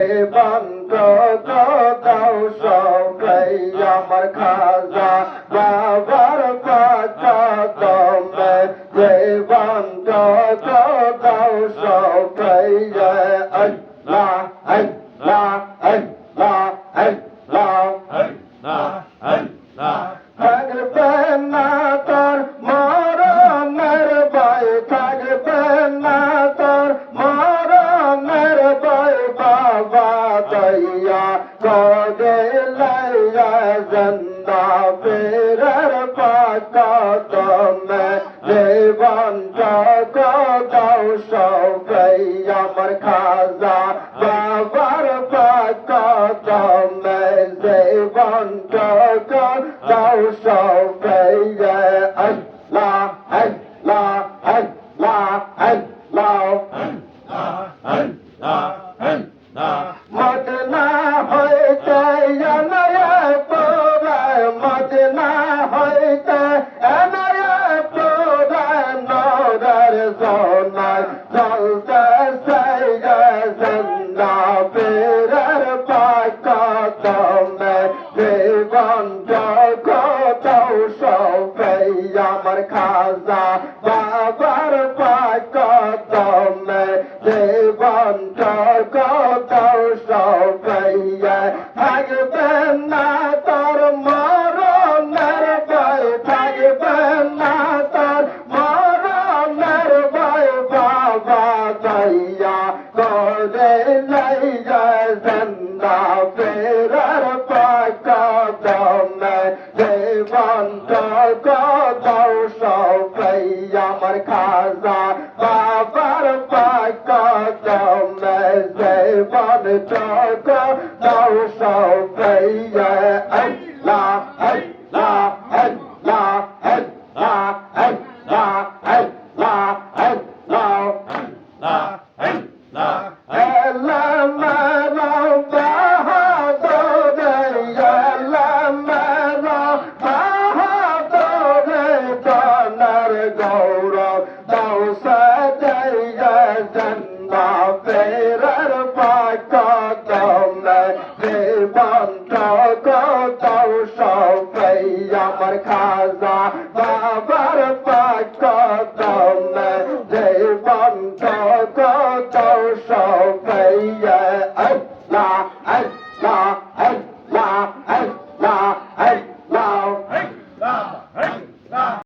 বন্ধ দাও সবাই আমার খাজা বাবার কদমে যে বন্ধ দাও সবাই আল্লাহ আল্লাহ আল্লাহ আল্লাহ থাকবে না তোর মরণের ভয় থাকবে না তোর মরণের ভয় বাবা দয়া করে লাইয়া জিন্দা ফেরার কদমে জীবন দাও সবাই আমার খাজা বাবার কদমে জীবন দাও সবাই আল্লাহ আল্লাহ আল্লাহ আল্লাহ মদনা হইতে পরে মদনা হইতে পরে নরের সোনার চলতে জিন্দা ফেরার কদমে জীবন দাও সবাই আমার খাজা বাবার কদমে জীবন দাও সবাই থাকবে না তোর মরণের ভয় থাকবে না তোর মরণের ভয় বাবা দয়া করে লাইয়া জিন্দা ফেরার কদমে জীবন দাও সবাই আমার খাজা বাবার কদমে জীবন দাও সবাই আল্লাহ আল্লাহ আল্লাহ আল্লাহ আল্লাহ আল্লাহ আল্লাহ গৌরব দাও সাজাইয়া জিন্দা ফের